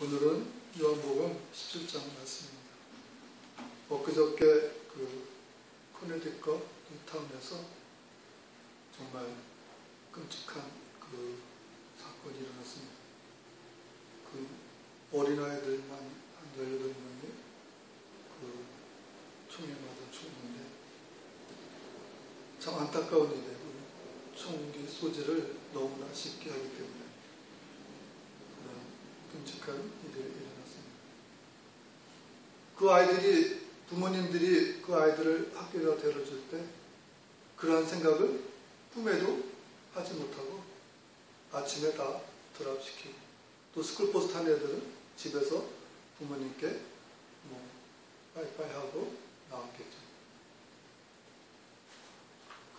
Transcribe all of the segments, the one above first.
오늘은 요한복음 17장 말씀입니다. 엊그저께 코네티컷 뉴타운에서 정말 끔찍한 사건이 일어났습니다. 어린아이들만 한 18명이 총에 맞아 죽었는데 참 안타까운 일이에요. 총기 소지를 너무나 쉽게 하기 때문에 그런 끔찍한 일이 일어났습니다. 그 아이들이, 부모님들이 그 아이들을 학교에 데려줄 때 그러한 생각을 꿈에도 하지 못하고 아침에 다 드랍시키고, 또 스쿨버스 탄 애들은 집에서 부모님께 빠이빠이 하고 나왔겠죠.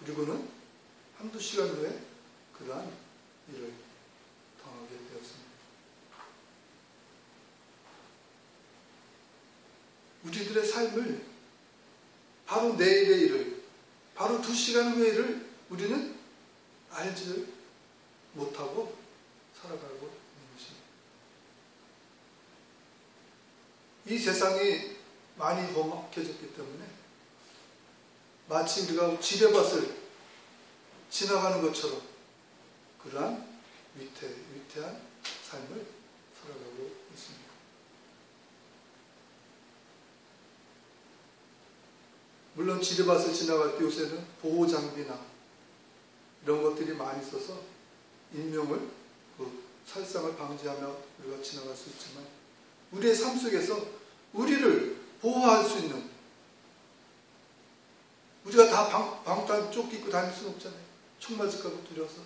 그리고는 한두 시간 후에 그러한 일을 당하게 되었습니다. 우리들의 삶을, 바로 내일의 일을, 바로 2시간 후의 일을 우리는 알지 못하고 살아가고 있는 것입니다. 이 세상이 많이 험악해졌기 때문에 마치 우리가 지뢰밭을 지나가는 것처럼 그러한 위태한 삶을 살아가고 있습니다. 물론 지뢰밭을 지나갈 때 요새는 보호장비나 이런 것들이 많이 있어서 인명을, 살상을 방지하며 우리가 지나갈 수 있지만, 우리의 삶 속에서 우리를 보호할 수 있는, 우리가 다 방탄 조끼 입고 다닐 수는 없잖아요. 총 맞을까 봐 두려워서.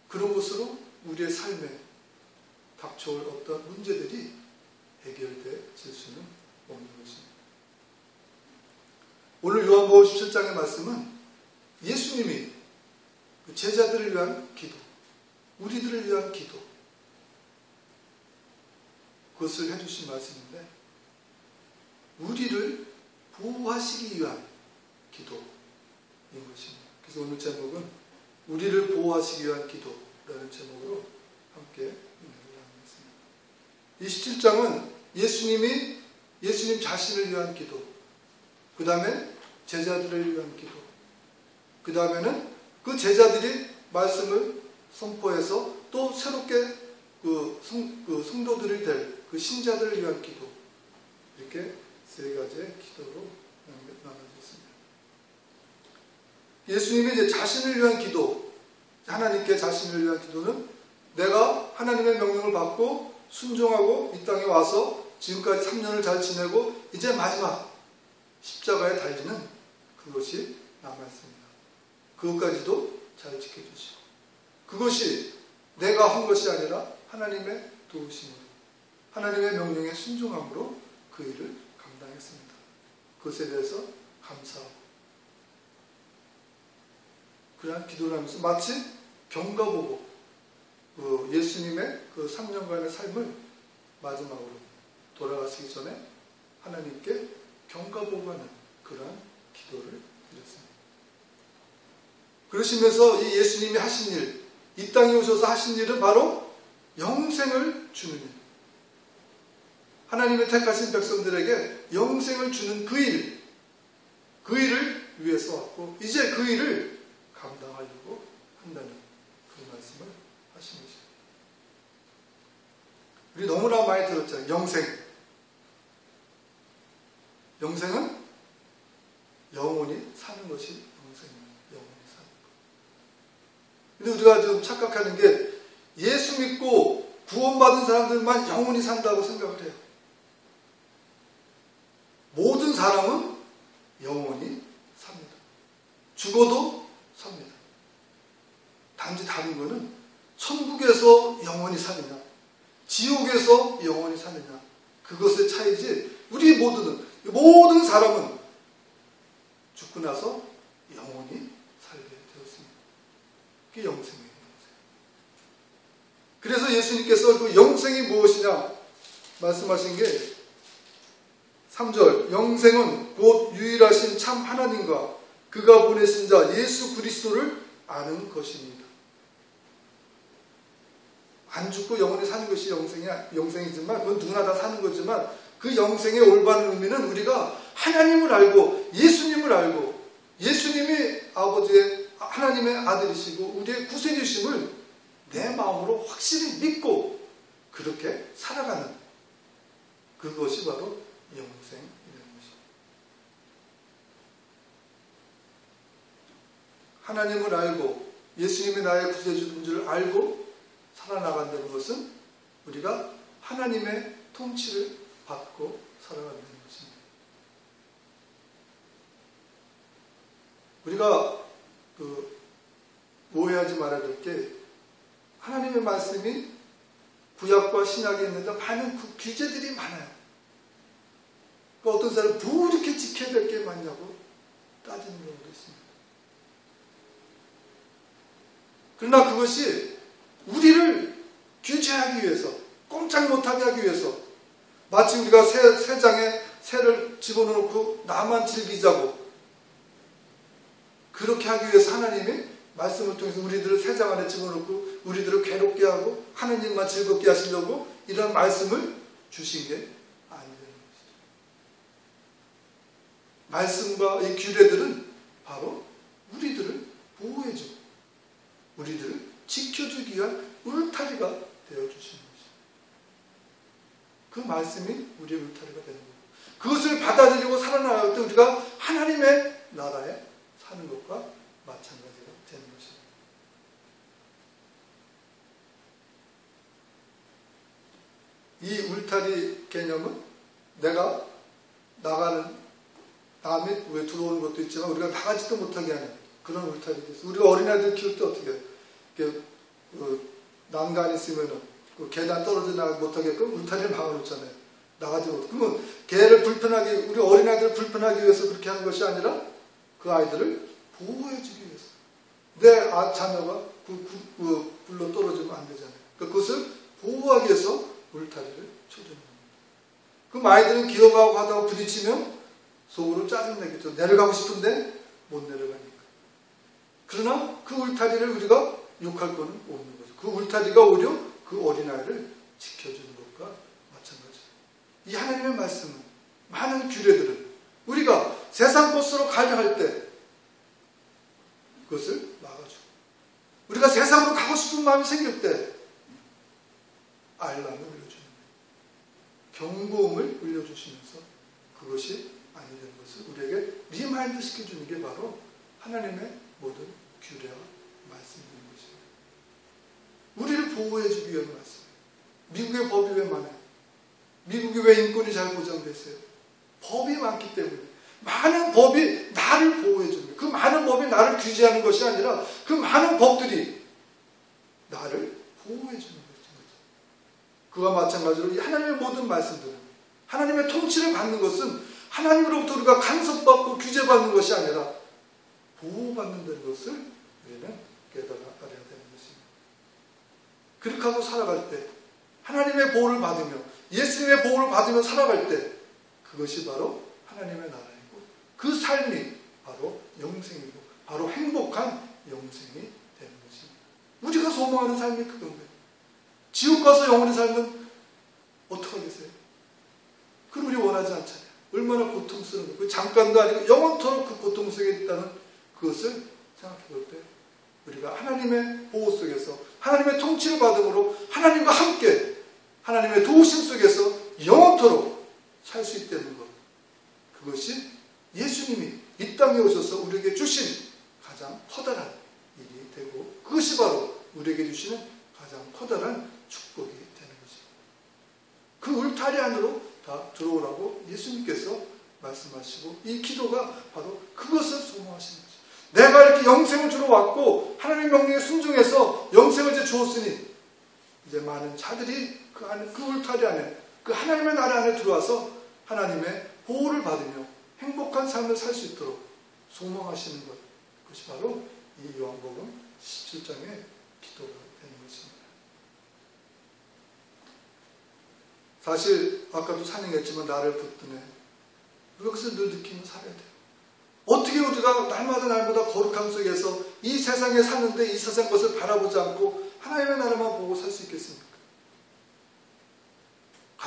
그런 것으로 우리의 삶에 닥쳐올 어떤 문제들이 해결되질 수는 없는 것입니다. 오늘 요한복음 17장의 말씀은 예수님이 제자들을 위한 기도, 우리들을 위한 기도, 그것을 해주신 말씀인데, 우리를 보호하시기 위한 기도인 것입니다. 그래서 오늘 제목은 우리를 보호하시기 위한 기도라는 제목으로 함께 나누겠습니다. 이 17장은 예수님 자신을 위한 기도, 그 다음에 제자들을 위한 기도, 그 다음에는 그 제자들이 말씀을 선포해서 또 새롭게 성도들이 될 그 신자들을 위한 기도, 이렇게 3가지의 기도로 나눠졌습니다. 예수님이 이제 자신을 위한 기도, 하나님께 자신을 위한 기도는 내가 하나님의 명령을 받고 순종하고 이 땅에 와서 지금까지 3년을 잘 지내고 이제 마지막 십자가에 달리는 그것이 남아있습니다. 그것까지도 잘 지켜주시고, 그것이 내가 한 것이 아니라 하나님의 도우심으로, 하나님의 명령에 순종함으로 그 일을 감당했습니다. 그것에 대해서 감사하고, 그러한 기도를 하면서 마치 경과보고, 예수님의 그 3년간의 삶을 마지막으로 돌아가시기 전에 하나님께 경과보고하는 그러한 기도를 드렸습니다. 그러시면서 이 예수님이 하신 일, 이 땅에 오셔서 하신 일은 바로 영생을 주는 일, 하나님의 택하신 백성들에게 영생을 주는 그 일을 위해서 왔고, 이제 그 일을 감당하려고 한다는 그 말씀을 하신 것입니다. 우리 너무나 많이 들었잖아요. 영생은 영원히 사는 것이 영생입니다. 영원히 사는 것. 근데 우리가 좀 착각하는 게, 예수 믿고 구원받은 사람들만 영원히 산다고 생각을 해요. 모든 사람은 영원히 삽니다. 죽어도 삽니다. 단지 다른 거는 천국에서 영원히 사느냐, 지옥에서 영원히 사느냐, 그것의 차이지, 우리 모든 사람은 죽고 나서 영원히 살게 되었습니다. 그게 영생이에요. 그래서 예수님께서 그 영생이 무엇이냐 말씀하신 게 3절, 영생은 곧 유일하신 참 하나님과 그가 보내신 자 예수 그리스도를 아는 것입니다. 안 죽고 영원히 사는 것이 영생이지만 그건 누구나 다 사는 거지만 그 영생의 올바른 의미는 우리가 하나님을 알고 예수님을 알고 예수님이 아버지의 하나님의 아들이시고 우리의 구세주심을 내 마음으로 확실히 믿고 그렇게 살아가는 그것이 바로 영생이라는 것입니다. 하나님을 알고 예수님이 나의 구세주인 줄 알고 살아나간다는 것은 우리가 하나님의 통치를 받고 살아간다는 것입니다. 우리가 오해하지 말아야 될 게 하나님의 말씀이 구약과 신약에 있는데 많은 규제들이 많아요. 그러니까 어떤 사람은 뭐 이렇게 지켜야 될 게 많냐고 따지는 경우도 있습니다. 그러나 그것이 우리를 규제하기 위해서 꼼짝 못하게 하기 위해서 마치 우리가 새장에 새를 집어넣고 나만 즐기자고 그렇게 하기 위해서 하나님이 말씀을 통해서 우리들을 새장 안에 집어넣고 우리들을 괴롭게 하고 하나님만 즐겁게 하시려고 이런 말씀을 주신 게 아니라는 것이죠. 말씀과 이 규례들은 바로 우리들을 보호해주고 우리들을 지켜주기 위한 울타리가 되어주시는 것입니다. 그 말씀이 우리의 울타리가 되는 거예요. 그것을 받아들이고 살아나갈 때 우리가 하나님의 나라에 사는 것과 마찬가지가 되는 것입니다. 이 울타리 개념은 내가 나가는 남이 왜 들어오는 것도 있지만 우리가 나가지도 못하게 하는 그런 울타리가 있어요. 우리가 어린아이들 키울 때 어떻게 해요? 난간이 있으면은 계단 떨어져 나가지 못하게끔 울타리를 막아놓잖아요. 나가지 못하게. 그러면 걔를 불편하게 우리 어린아이들을 불편하기 위해서 그렇게 하는 것이 아니라 그 아이들을 보호해주기 위해서 내 자녀가 불로 떨어지면 안 되잖아요. 그것을 보호하기 위해서 울타리를 쳐주는 겁니다. 그럼 아이들은 기어가고 하다가 부딪히면 속으로 짜증내겠죠. 내려가고 싶은데 못 내려가니까. 그러나 그 울타리를 우리가 욕할 거는 없는 거죠. 그 울타리가 오히려 그 어린아이를 지켜주는 것과 마찬가지예요. 이 하나님의 말씀은 많은 규례들은 우리가 세상 것으로 가려 할 때 그것을 막아주고 우리가 세상으로 가고 싶은 마음이 생길 때 알람을 울려주는 거예요. 경고음을 울려주시면서 그것이 아니라는 것을 우리에게 리마인드 시켜주는 게 바로 하나님의 모든 규례와 말씀인 것입니다. 우리를 보호해주기 위한 말씀. 미국의 법이 왜 많아요? 미국이 왜 인권이 잘 보장됐어요? 법이 많기 때문에 많은 법이 나를 보호해줍니다. 그 많은 법이 나를 규제하는 것이 아니라 그 많은 법들이 나를 보호해주는 것입니다. 그와 마찬가지로 이 하나님의 모든 말씀들은 하나님의 통치를 받는 것은 하나님으로부터 우리가 간섭받고 규제받는 것이 아니라 보호받는다는 것을 우리는 깨달아야 되는 것입니다. 그렇게 하고 살아갈 때 하나님의 보호를 받으며 예수님의 보호를 받으며 살아갈 때 그것이 바로 하나님의 나라이고 그 삶이 바로 영생이고 바로 행복한 영생이 되는 것입니다. 우리가 소망하는 삶이 그건데 지옥 가서 영원히 살면 어떡하겠어요? 그걸 우리 원하지 않잖아요. 얼마나 고통스러운 거예요. 잠깐도 아니고 영원토록 그 고통 속에 있다는 그것을 생각해 볼 때 우리가 하나님의 보호 속에서 하나님의 통치를 받음으로 하나님과 함께 하나님의 도우심 속에서 영원토록 살 수 있다는 것. 그것이 예수님이 이 땅에 오셔서 우리에게 주신 가장 커다란 일이 되고 그것이 바로 우리에게 주시는 가장 커다란 축복이 되는 것입니다. 그 울타리 안으로 다 들어오라고 예수님께서 말씀하시고 이 기도가 바로 그것을 소망하시는 것입니다. 내가 이렇게 영생을 주러 왔고 하나님의 명령에 순종해서 영생을 이제 주었으니 이제 많은 자들이 그 울타리 안에 그 하나님의 나라 안에 들어와서 하나님의 보호를 받으며 행복한 삶을 살 수 있도록 소망하시는 것. 그것이 바로 이 요한복음 17장의 기도가 되는 것입니다. 사실 아까도 찬양했지만 나를 붙드네. 그것을 늘 느끼며 살아야 돼요. 어떻게 우리가 날마다 거룩함 속에서 이 세상에 사는데 이 세상 것을 바라보지 않고 하나님의 나라만 보고 살 수 있겠습니까?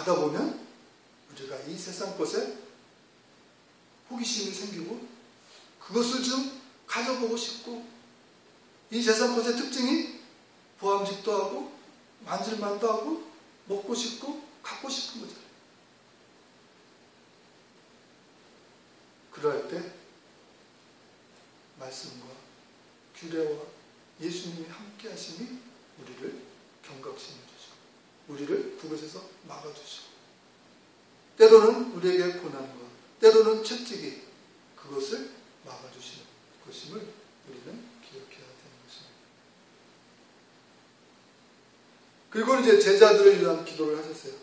가다 보면 우리가 이 세상 것에 호기심이 생기고 그것을 좀 가져보고 싶고 이 세상 것의 특징이 보암직도 하고 만질만도 하고 먹고 싶고 갖고 싶은 거잖아요. 그럴 때 말씀과 규례와 예수님이 함께 하심이 우리를 경각심해 주시고 우리를 그것에서 막아주시고 때로는 우리에게 고난과 때로는 채찍이 그것을 막아주시는 것임을 우리는 기억해야 되는 것입니다. 그리고 이제 제자들을 위한 기도를 하셨어요.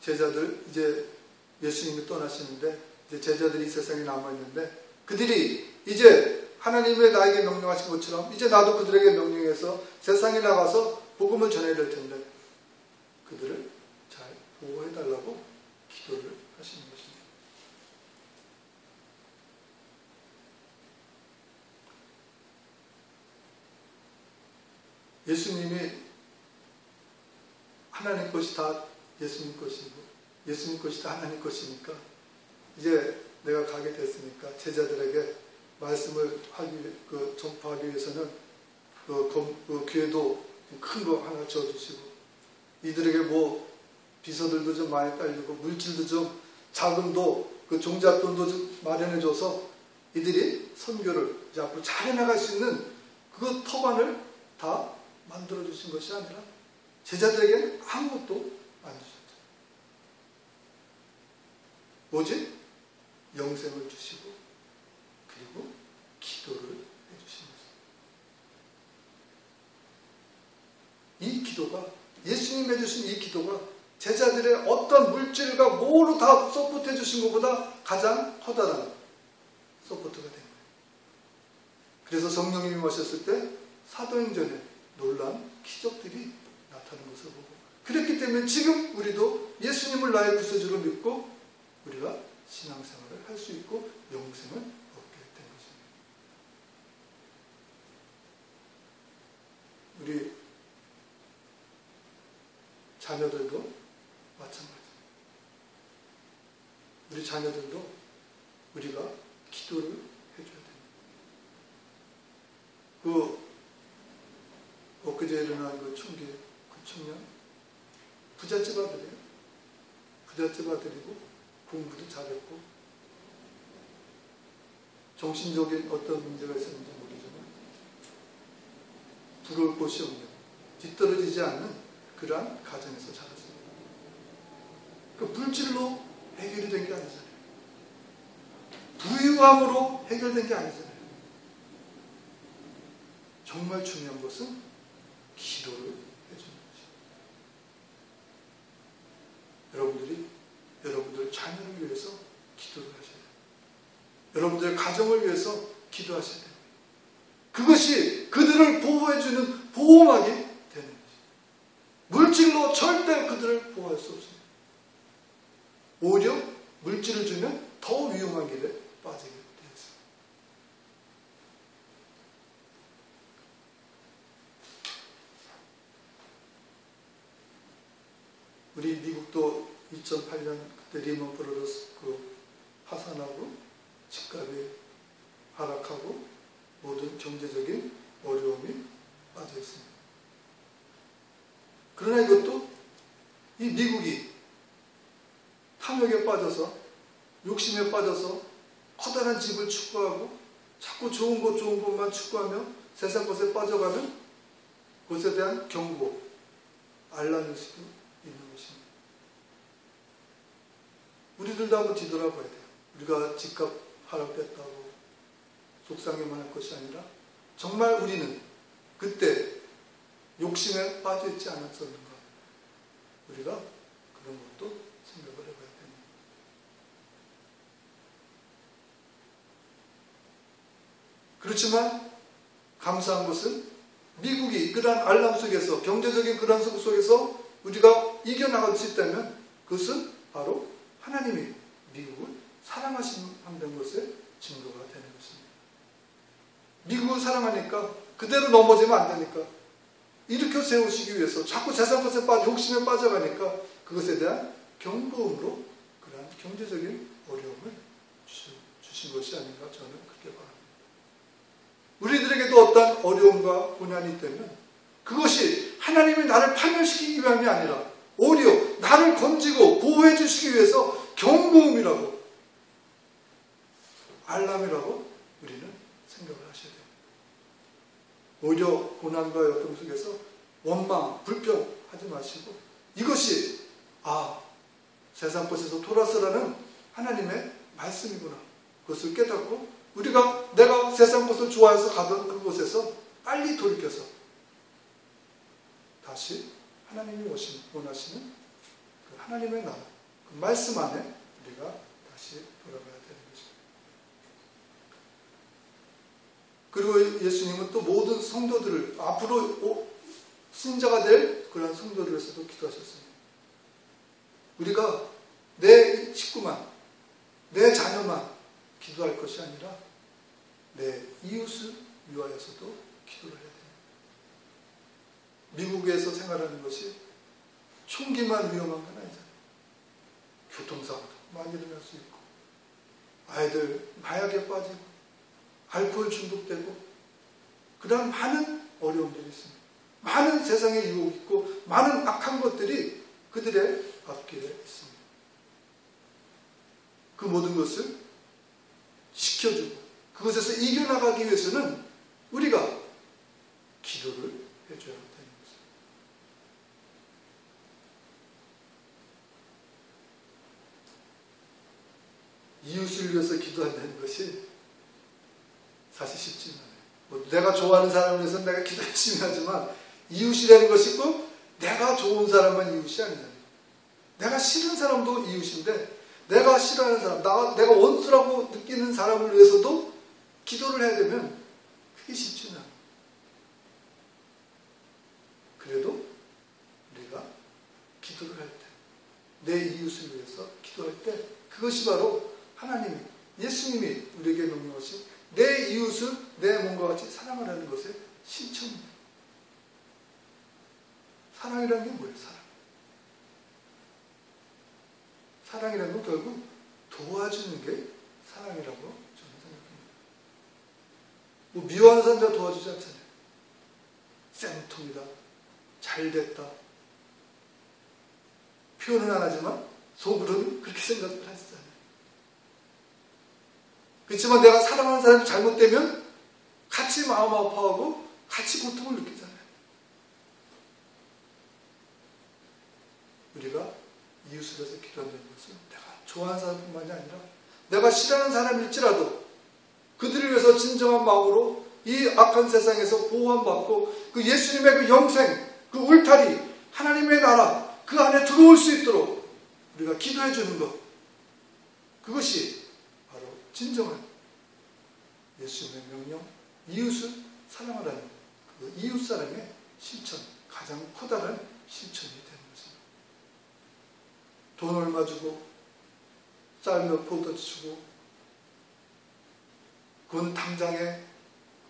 제자들 이제 예수님이 떠나시는데 이제 제자들이 이 세상에 남아있는데 그들이 이제 하나님의 나에게 명령하신 것처럼 이제 나도 그들에게 명령해서 세상에 나가서 복음을 전해야 될 텐데 그들을 잘 보호해달라고 기도를 하시는 것입니다. 예수님이 하나님 것이 다 예수님 것이고 예수님 것이 다 하나님 것이니까 이제 내가 가게 됐으니까 제자들에게 말씀을 전파하기 위해서는 교회도 큰 거 하나 지어주시고 이들에게 뭐 비서들도 좀 많이 딸리고 물질도 좀 자금도 종잣돈도 좀 마련해줘서 이들이 선교를 이제 앞으로 잘 해나갈 수 있는 그 터반을 다 만들어주신 것이 아니라 제자들에게는 아무것도 안 주셨죠. 오직 영생을 주시고 그리고 기도를 해주신 것입니다. 이 기도가 예수님 해주신 이 기도가 제자들의 어떤 물질과 뭐로 다 서포트해 주신 것보다 가장 커다란 서포트가 된 거예요. 그래서 성령님이 오셨을 때 사도행전에 놀란 기적들이 나타나는 것을 보고 그랬기 때문에 지금 우리도 예수님을 나의 구세주로 믿고 우리가 신앙생활을 할 수 있고 영생을 얻게 된 것입니다. 우리 자녀들도 마찬가지입니다. 우리 자녀들도 우리가 기도를 해줘야 됩니다. 엊그제 일어난 그 청년 부잣집 아들이에요. 부잣집 아들이고 공부도 잘했고 정신적인 어떤 문제가 있었는지 모르지만 부러울 곳이 없는 뒤떨어지지 않는 그러한 가정에서 자랐습니다. 그 물질로 해결이 된 게 아니잖아요. 부유함으로 해결된 게 아니잖아요. 정말 중요한 것은 기도를 해주는 것입니다. 여러분들 자녀를 위해서 기도를 하셔야 돼요. 여러분들 가정을 위해서 기도하셔야 돼요. 그것이 그들을 보호해주는 보호막이 되는 것입니다. 물질로 절대 그들을 보호할 수 없습니다. 오히려 물질을 주면 더 위험한 길에 빠지게 되어 있습니다. 우리 미국도 2008년 그때 리먼 브러더스 파산하고 집값이 하락하고 모든 경제적인 어려움이 빠져 있습니다. 그러나 이것도 이 미국이 탐욕에 빠져서 욕심에 빠져서 커다란 집을 추구하고 자꾸 좋은 것만 추구하며 세상 것에 빠져가는 것에 대한 경고, 알람일 수도 있는 것입니다. 우리들도 한번 뒤돌아봐야 돼요. 우리가 집값 하락됐다고 속상해만 할 것이 아니라 정말 우리는 그때 욕심에 빠져있지 않았었는가. 우리가 그런 것도 생각을 해봐야 됩니다. 그렇지만 감사한 것은 미국이 그러한 알람 속에서 경제적인 그러한 속에서 우리가 이겨나갈 수 있다면 그것은 바로 하나님이 미국을 사랑하신다는 것의 증거가 되는 것입니다. 미국을 사랑하니까 그대로 넘어지면 안 되니까 일으켜 세우시기 위해서 자꾸 세상 것에 욕심에 빠져가니까 그것에 대한 경고음으로 그러한 경제적인 어려움을 주신 것이 아닌가 저는 그렇게 바랍니다. 우리들에게도 어떤 어려움과 고난이 있다면 그것이 하나님이 나를 파멸시키기 위함이 아니라 오히려 나를 건지고 보호해 주시기 위해서 경고음이라고 알람이라고 우리는 생각을 하셔야 돼요. 오히려 고난과 역경 속에서 원망, 불평하지 마시고 이것이 세상 것에서 돌아서라는 하나님의 말씀이구나. 그것을 깨닫고 내가 세상 것을 좋아해서 가던 그곳에서 빨리 돌이켜서 다시 하나님이 원하시는 그 하나님의 나라, 그 말씀 안에 우리가 다시 돌아가야 되는 것입니다. 그리고 예수님은 또 모든 성도들을 앞으로 신자가 될 그런 성도들을 위해서도 기도하셨습니다. 우리가 내 식구만, 내 자녀만 기도할 것이 아니라 내 이웃을 위하여서도 기도를 해야 됩니다. 미국에서 생활하는 것이 총기만 위험한 건 아니잖아요. 교통사고도 많이 일어날 수 있고 아이들 마약에 빠지고 알코올 중독되고 그다음 많은 어려움들이 있습니다. 많은 세상에 유혹이 있고 많은 악한 것들이 그들의 앞길에 있습니다. 그 모든 것을 지켜주고 그것에서 이겨나가기 위해서는 우리가 기도를 해줘야 되는 것입니다. 이웃을 위해서 기도한다는 것이 사실 쉽지는 않아요. 내가 좋아하는 사람을 위해서 내가 기도 열심히 하지만 이웃이라는 것이 꼭 내가 좋은 사람만 이웃이 아니잖아요. 내가 싫은 사람도 이웃인데 내가 싫어하는 사람, 내가 원수라고 느끼는 사람을 위해서도 기도를 해야 되면 그게 쉽지는 않아요. 그래도 우리가 기도를 할 때, 내 이웃을 위해서 기도할 때 그것이 바로 하나님이, 예수님이 우리에게 명령하신 내 이웃을 내 몸과 같이 사랑하라는 것의 실천입니다. 사랑이라는 게 뭐예요? 사랑이라는 건 결국 도와주는 게 사랑이라고 저는 생각합니다. 미워하는 사람 내가 도와주지 않잖아요. 쌤통이다, 잘됐다. 표현은 안 하지만 속으로는 그렇게 생각을 하시잖아요. 그렇지만 내가 사랑하는 사람이 잘못되면 같이 마음 아파하고 같이 고통을 느끼잖아요. 우리가 이웃을 위해서 기도한다는 것은 내가 좋아하는 사람뿐만이 아니라 내가 싫어하는 사람일지라도 그들을 위해서 진정한 마음으로 이 악한 세상에서 보호함받고 그 예수님의 그 영생, 그 울타리, 하나님의 나라 그 안에 들어올 수 있도록 우리가 기도해 주는 것, 그것이 바로 진정한 예수님의 명령, 이웃을 사랑하라는 그 이웃 사랑의 실천, 가장 커다란 실천이 되는 것입니다. 돈 얼마 주고 쌀 몇 포도 주고 그건 당장에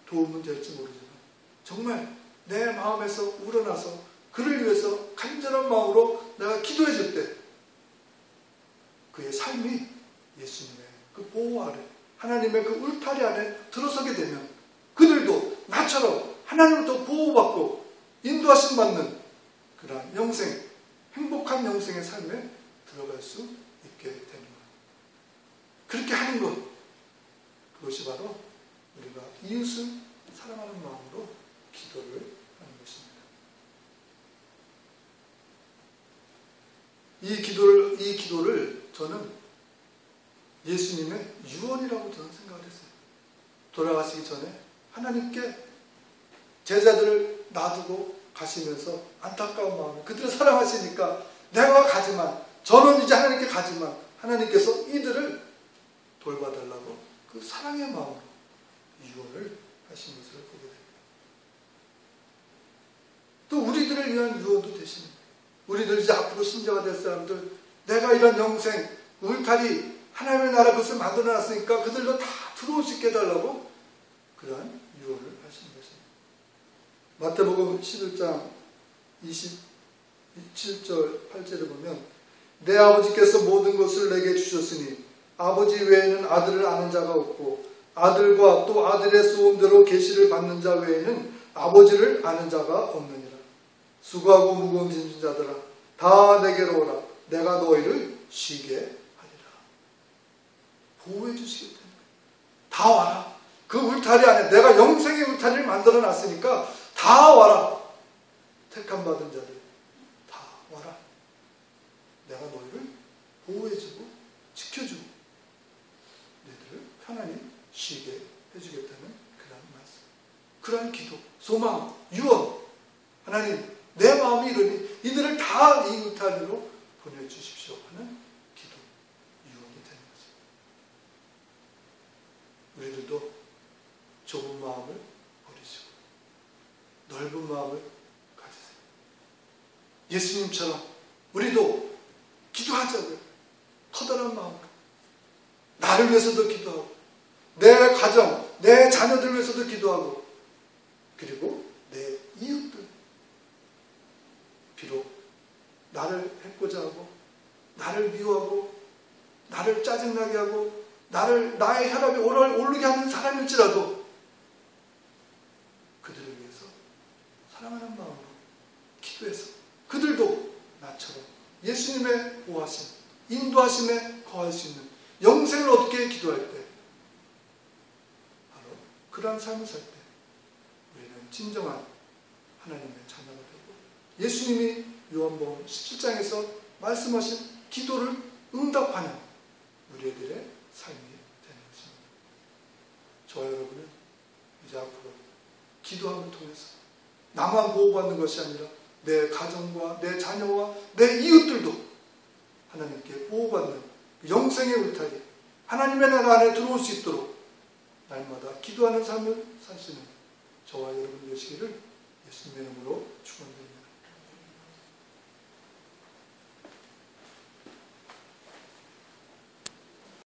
도움은 될지 모르지만 정말 내 마음에서 우러나서 그를 위해서 간절한 마음으로 내가 기도해 줄 때 그의 삶이 예수님의 그 보호 아래 하나님의 그 울타리 안에 들어서게 되면 그들도 나처럼 하나님으로부터 보호받고 인도하심 받는 그러한 영생, 행복한 영생의 삶에 들어갈 수 있게 되는 것. 그렇게 하는 것, 그것이 바로 우리가 이웃을 사랑하는 마음으로 기도를 하는 것입니다. 이 기도를 저는 예수님의 유언이라고 저는 생각을 했어요. 돌아가시기 전에 하나님께 제자들을 놔두고 가시면서 안타까운 마음에 그들을 사랑하시니까 내가 가지만, 저는 이제 하나님께 가지만 하나님께서 이들을 돌봐달라고 그 사랑의 마음으로 유언을 하신 것을 보게 됩니다. 또 우리들을 위한 유언도 되십니다. 우리들 이제 앞으로 신자가 될 사람들, 내가 이런 영생, 울타리, 하나님의 나라 그것을 만들어놨으니까 그들도 다 들어올 수 있게 해달라고 그러한 유언을 하신 것입니다. 마태복음 11장 27절 8절에 보면 내 아버지께서 모든 것을 내게 주셨으니 아버지 외에는 아들을 아는 자가 없고 아들과 또 아들의 소원대로 계시를 받는 자 외에는 아버지를 아는 자가 없느니라. 수고하고 무거운 짐진 자들아 다 내게로 오라. 내가 너희를 쉬게 하리라. 보호해 주시겠다는 거예요. 다 와라. 그 울타리 안에 내가 영생의 울타리를 만들어 놨으니까 다 와라. 택함 받은 자들 다 와라. 내가 너희를 보호해주고 지켜주고 너희들을 편안히 쉬게 해주겠다는 그런 말씀. 그런 기도, 소망, 유언. 하나님 내 마음이 이러니 이들을 다 이 울타리로 보내주십시오 하는 기도, 유언이 되는 것입니다. 우리들도 좁은 마음을 버리시고 넓은 마음을 가지세요. 예수님처럼 우리도 기도하자고요. 커다란 마음으로. 나를 위해서도 기도하고 내 가정, 내 자녀들 위해서도 기도하고 그리고 내 이웃들 비록 나를 해코자 하고 나를 미워하고 나를 짜증나게 하고 나의 혈압이 오르게 하는 사람일지라도 그들을 위해서 사랑하는 마음으로 기도해서 그들도 나처럼 예수님의 보호하심, 인도하심에 거할 수 있는 영생을 얻게 기도할 때 바로 그러한 삶을 살 때 우리는 진정한 하나님의 자녀가 되고 예수님이 요한복음 17장에서 말씀하신 기도를 응답하는 우리들의 삶이 되는 것입니다. 저와 여러분은 이제 앞으로 기도함을 통해서 나만 보호받는 것이 아니라 내 가정과 내 자녀와 내 이웃들도 하나님께 보호받는 영생의 울타리, 하나님의 나라 안에 들어올 수 있도록 날마다 기도하는 삶을 사시는 저와 여러분 되시기를 예수님의 이름으로 축원드립니다.